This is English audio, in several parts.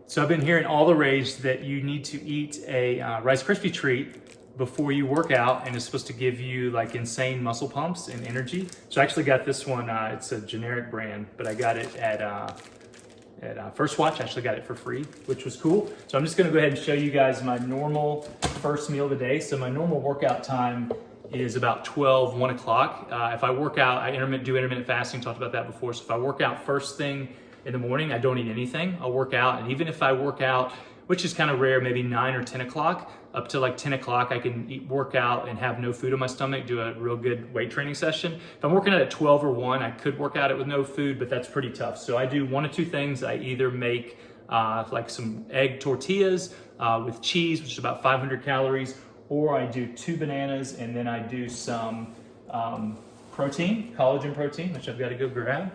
So I've been hearing all the rage that you need to eat a Rice Krispie treat before you work out, and it's supposed to give you like insane muscle pumps and energy. So I actually got this one. It's a generic brand, but I got it at First Watch. I actually got it for free, which was cool. So I'm just gonna go ahead and show you guys my normal first meal of the day. So my normal workout time is about 12, 1 o'clock. If I work out, I do intermittent fasting, talked about that before. So if I work out first thing in the morning, I don't eat anything. I'll work out, and even if I work out, which is kind of rare, maybe 9 or 10 o'clock, up to like 10 o'clock, I can work out and have no food in my stomach, do a real good weight training session. If I'm working out at 12 or 1, I could work out it with no food, but that's pretty tough. So I do one of two things. I either make like some egg tortillas with cheese, which is about 500 calories, or I do 2 bananas, and then I do some protein, collagen protein, which I've got to go grab.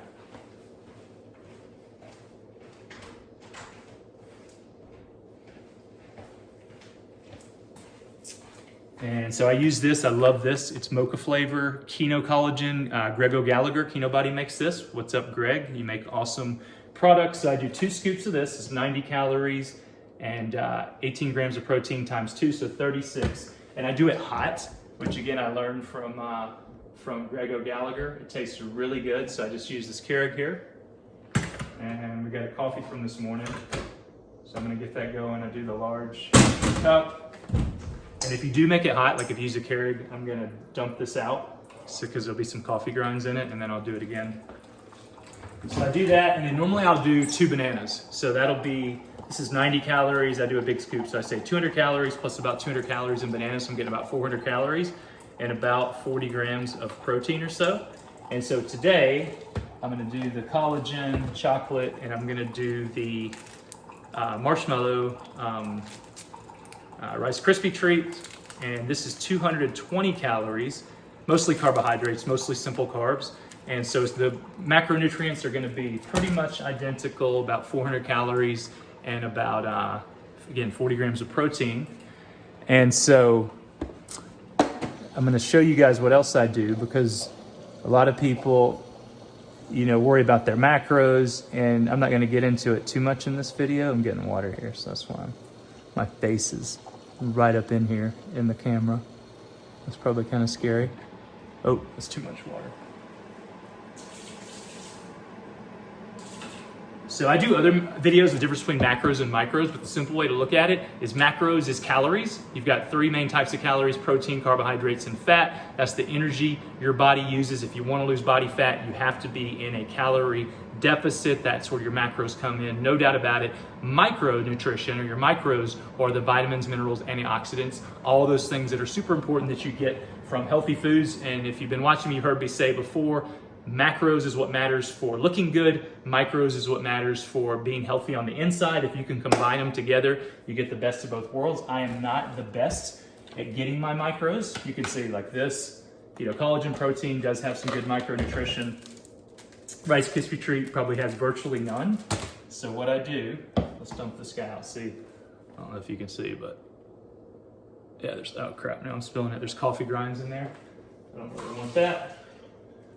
And so I use this, I love this. It's mocha flavor, Keno Collagen. Greg O'Gallagher, Keno Body makes this. What's up, Greg? You make awesome products. So I do 2 scoops of this. It's 90 calories and 18 grams of protein times 2, so 36. And I do it hot, which again, I learned from Greg O'Gallagher. It tastes really good. So I just use this Keurig here. And we got a coffee from this morning. So I'm gonna get that going. I do the large cup. And if you do make it hot, like if you use a Keurig, I'm gonna dump this out because there'll be some coffee grinds in it, and then I'll do it again. So I do that, and then normally I'll do 2 bananas. So this is 90 calories, I do a big scoop. So I say 200 calories plus about 200 calories in bananas, so I'm getting about 400 calories and about 40 grams of protein or so. And so today, I'm gonna do the collagen chocolate, and I'm gonna do the marshmallow Rice Krispie treat, and this is 220 calories, mostly carbohydrates, mostly simple carbs. And so the macronutrients are gonna be pretty much identical, about 400 calories and about, again, 40 grams of protein. And so I'm gonna show you guys what else I do, because a lot of people, worry about their macros, and I'm not gonna get into it too much in this video. I'm getting water here, so that's why my face is right up in here in the camera. That's probably kind of scary. Oh, that's too much water. So I do other videos of the difference between macros and micros, but the simple way to look at it is macros is calories. You've got 3 main types of calories: protein, carbohydrates, and fat. That's the energy your body uses. If you want to lose body fat, you have to be in a calorie deficit. That's where your macros come in, no doubt about it. Micronutrition, or your micros, are the vitamins, minerals, antioxidants, all those things that are super important that you get from healthy foods. And if you've been watching me, you've heard me say before, macros is what matters for looking good. Micros is what matters for being healthy on the inside. If you can combine them together, you get the best of both worlds. I am not the best at getting my macros. You can see like this, collagen protein does have some good micronutrition. Rice Krispie treat probably has virtually none. So what I do, let's dump this guy out. See, I don't know if you can see, but yeah, oh crap, now I'm spilling it. There's coffee grinds in there. I don't really want that.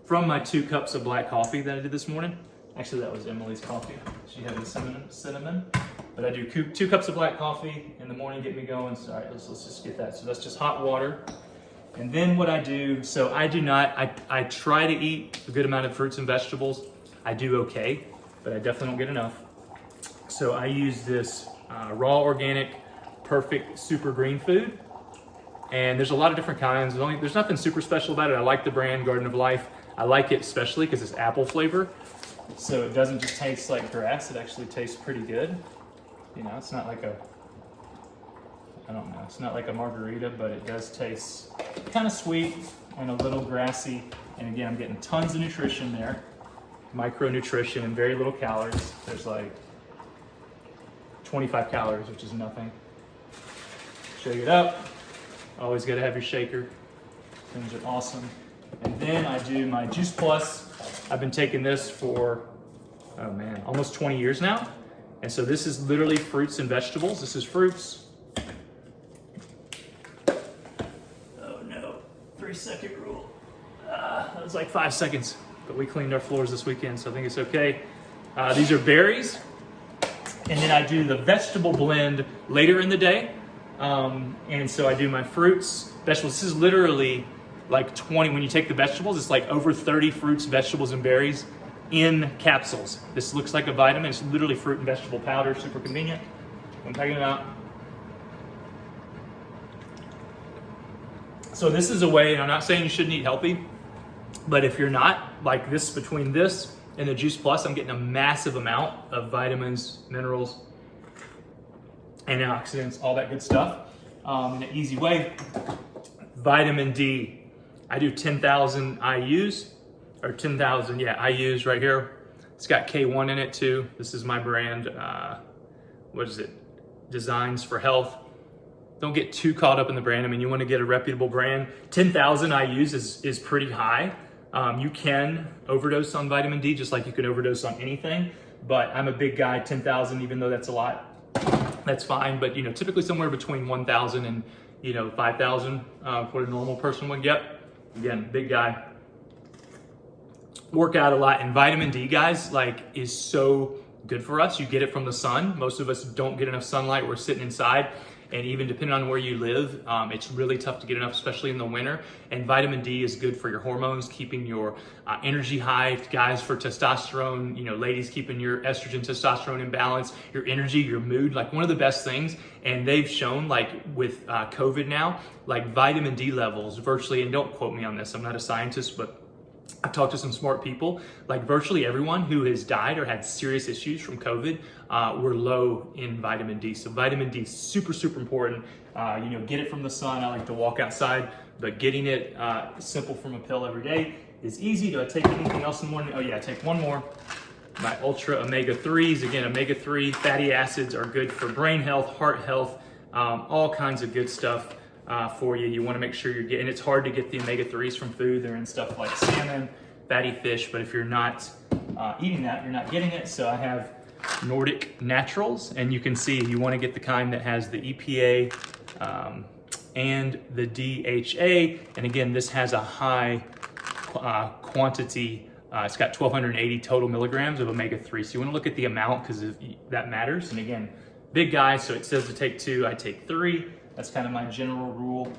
From my 2 cups of black coffee that I did this morning. Actually, that was Emily's coffee. She had the cinnamon. But I do 2 cups of black coffee in the morning, get me going. So, all right, let's just get that. So that's just hot water. And then what I do, so I try to eat a good amount of fruits and vegetables. I do okay, but I definitely don't get enough. So I use this raw organic, perfect super green food. And there's a lot of different kinds. There's nothing super special about it. I like the brand Garden of Life. I like it especially because it's apple flavor. So it doesn't just taste like grass, it actually tastes pretty good. It's not like it's not like a margarita, but it does taste kind of sweet and a little grassy. And again, I'm getting tons of nutrition there. Micronutrition and very little calories. There's like 25 calories, which is nothing. Shake it up. Always gotta have your shaker. Things are awesome. And then I do my Juice Plus. I've been taking this for, almost 20 years now. And so this is literally fruits and vegetables. This is fruits. Oh no, 3-second rule. That was like 5 seconds, but we cleaned our floors this weekend, so I think it's okay. These are berries. And then I do the vegetable blend later in the day. And so I do my fruits, vegetables. This is literally like 20, when you take the vegetables, it's like over 30 fruits, vegetables, and berries in capsules. This looks like a vitamin. It's literally fruit and vegetable powder, super convenient. I'm taking it out. So this is a way, and I'm not saying you shouldn't eat healthy, but if you're not, like this, between this and the Juice Plus, I'm getting a massive amount of vitamins, minerals, antioxidants, all that good stuff in an easy way. Vitamin D. I do 10,000 IUs, or 10,000, IUs right here. It's got K1 in it too. This is my brand, what is it? Designs for Health. Don't get too caught up in the brand. I mean, you want to get a reputable brand. 10,000 IUs is pretty high. You can overdose on vitamin D just like you can overdose on anything, but I'm a big guy, 10,000, even though that's a lot, that's fine. But typically somewhere between 1,000 and 5,000 what a normal person would get. Again, big guy. Work out a lot, and vitamin D, guys, is so good for us. You get it from the sun. Most of us don't get enough sunlight. We're sitting inside. And even depending on where you live, it's really tough to get enough, especially in the winter. And vitamin D is good for your hormones, keeping your energy high. Guys, for testosterone, ladies, keeping your estrogen, testosterone in balance, your energy, your mood, one of the best things. And they've shown, with COVID now, vitamin D levels virtually, and don't quote me on this, I'm not a scientist, but I've talked to some smart people, virtually everyone who has died or had serious issues from COVID were low in vitamin D. So vitamin D is super, super important. Get it from the sun. I like to walk outside, but getting it simple from a pill every day is easy. Do I take anything else in the morning? Oh yeah, I take one more. My Ultra Omega-3s. Again, omega-3 fatty acids are good for brain health, heart health, all kinds of good stuff. For you. You want to make sure you're getting, it's hard to get the omega-3s from food. They're in stuff like salmon, fatty fish, but if you're not eating that, you're not getting it. So I have Nordic Naturals, and you can see you want to get the kind that has the EPA and the DHA. And again, this has a high quantity. It's got 1,280 total milligrams of omega-3. So you want to look at the amount because that matters. And again, big guy, so it says to take 2, I take 3. That's kind of my general rule.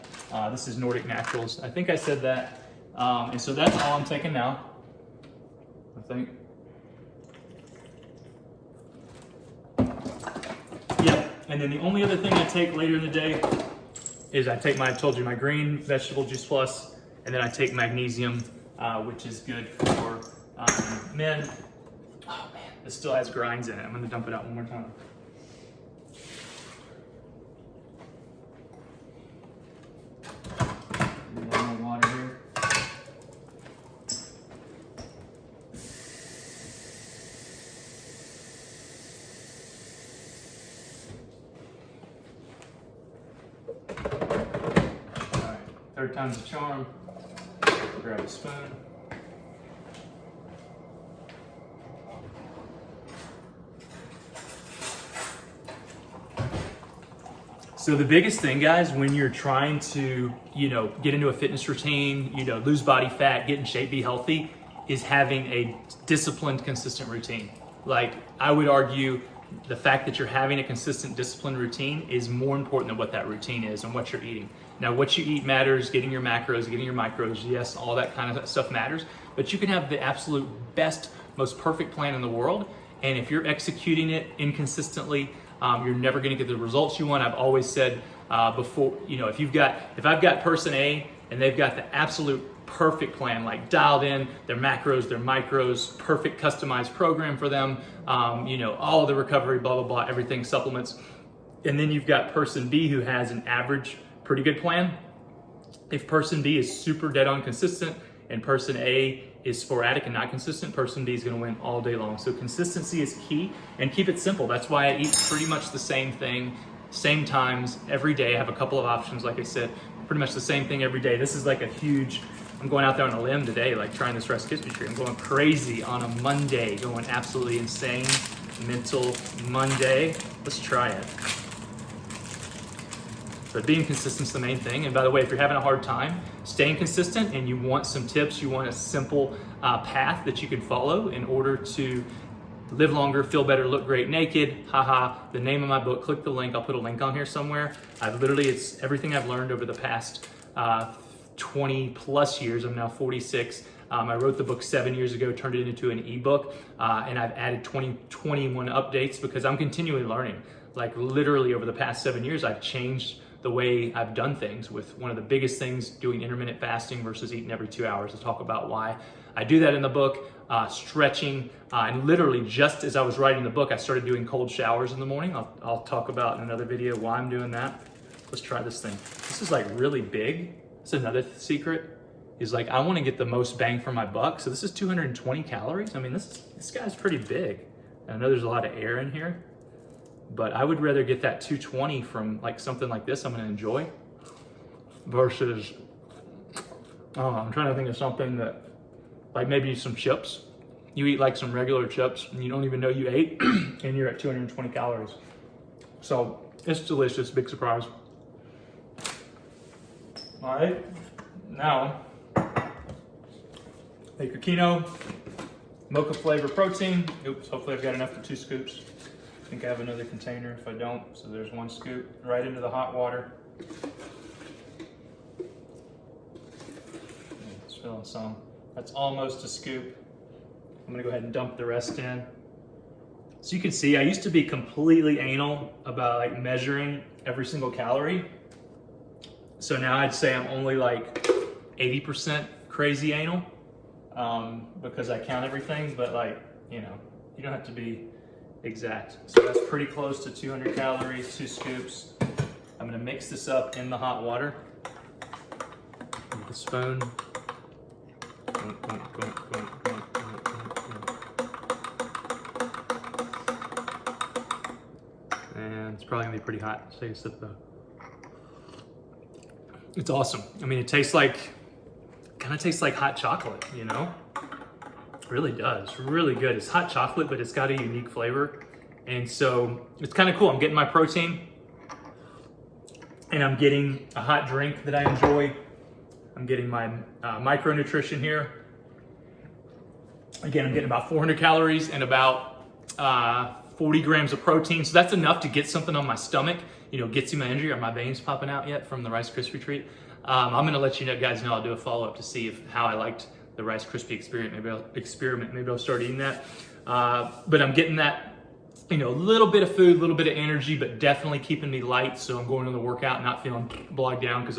This is Nordic Naturals. I think I said that. And so that's all I'm taking now, I think. Yeah, and then the only other thing I take later in the day is I told you, my green vegetable juice plus, and then I take magnesium, which is good for men. Oh man, this still has grinds in it. I'm gonna dump it out one more time. Water here. All right, third time's a charm. Grab a spoon. So the biggest thing, guys, when you're trying to, get into a fitness routine, lose body fat, get in shape, be healthy, is having a disciplined, consistent routine. I would argue the fact that you're having a consistent, disciplined routine is more important than what that routine is and what you're eating. Now, what you eat matters, getting your macros, getting your micros, yes, all that kind of stuff matters, but you can have the absolute best, most perfect plan in the world, and if you're executing it inconsistently, you're never going to get the results you want. I've always said before, if I've got person A and they've got the absolute perfect plan, dialed in, their macros, their micros, perfect customized program for them, all of the recovery, blah, blah, blah, everything, supplements. And then you've got person B who has an average, pretty good plan. If person B is super dead on consistent and person A is sporadic and not consistent, person B is going to win all day long. So consistency is key, and keep it simple. That's why I eat pretty much the same thing, same times every day. I have a couple of options, like I said, pretty much the same thing every day. This is a huge, I'm going out there on a limb today, trying this Rice Krispie treat. I'm going crazy on a Monday, going absolutely insane, mental Monday. Let's try it. But being consistent is the main thing. And by the way, if you're having a hard time staying consistent and you want some tips, you want a simple path that you can follow in order to Live longer, feel better, look great naked. Haha. The name of my book. Click the link. I'll put a link on here somewhere. It's everything I've learned over the past 20 plus years. I'm now 46. I wrote the book 7 years ago, turned it into an ebook, and I've added 21 updates because I'm continually learning. Like literally over the past 7 years, I've changed the way I've done things, with one of the biggest things doing intermittent fasting versus eating every 2 hours. I'll talk about why I do that in the book, stretching, and literally just as I was writing the book, I started doing cold showers in the morning. I'll talk about in another video why I'm doing that. Let's try this thing. This is like really big. That's another secret, is like I want to get the most bang for my buck. So this is 220 calories. I mean, this guy's pretty big. And I know there's a lot of air in here, but I would rather get that 220 from like something like this I'm gonna enjoy versus, I'm trying to think of something that, like maybe some chips. You eat like some regular chips and you don't even know you ate and you're at 220 calories. So it's delicious, big surprise. All right, now make your Kino mocha flavor protein. Oops, hopefully I've got enough for 2 scoops. I think I have another container if I don't. So there's 1 scoop right into the hot water. It's filling some. That's almost a scoop. I'm gonna go ahead and dump the rest in. So you can see, I used to be completely anal about like measuring every single calorie. So now I'd say I'm only like 80% crazy anal because I count everything, but like, you know, you don't have to be exact. So that's pretty close to 200 calories, 2 scoops. I'm gonna mix this up in the hot water with a spoon. And it's probably gonna be pretty hot. Let's take a sip though. It's awesome. I mean, it tastes like, kind of tastes like hot chocolate, you know? It really does, really good. It's hot chocolate, but it's got a unique flavor. And so it's kind of cool. I'm getting my protein and I'm getting a hot drink that I enjoy. I'm getting my micronutrition here. Again, I'm getting about 400 calories and about 40 grams of protein. So that's enough to get something on my stomach, you know, get some energy. Are my veins popping out yet from the Rice Krispie treat? I'm gonna let you guys know, I'll do a follow-up to see how I liked the Rice Krispie experiment. Maybe I'll start eating that. But I'm getting that, you know, a little bit of food, a little bit of energy, but definitely keeping me light. So I'm going to the workout, not feeling bogged down because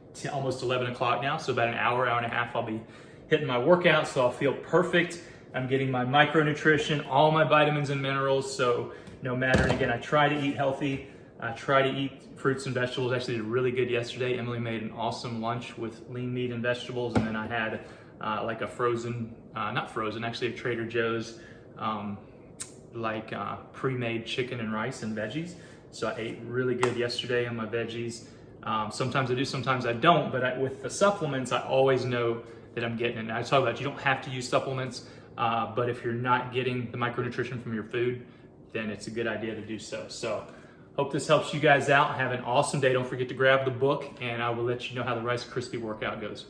it's almost 11 o'clock now. So about an hour and a half, I'll be hitting my workout. So I'll feel perfect. I'm getting my micronutrition, all my vitamins and minerals. So no matter, and again, I try to eat healthy. I try to eat fruits and vegetables. Actually did really good yesterday. Emily made an awesome lunch with lean meat and vegetables. And then I had like a frozen, not frozen, actually a Trader Joe's, pre-made chicken and rice and veggies. So I ate really good yesterday on my veggies. Sometimes I do, sometimes I don't, but with the supplements, I always know that I'm getting it. And I talk about you don't have to use supplements, but if you're not getting the micronutrition from your food, then it's a good idea to do so. So hope this helps you guys out. Have an awesome day. Don't forget to grab the book, and I will let you know how the Rice Krispie workout goes.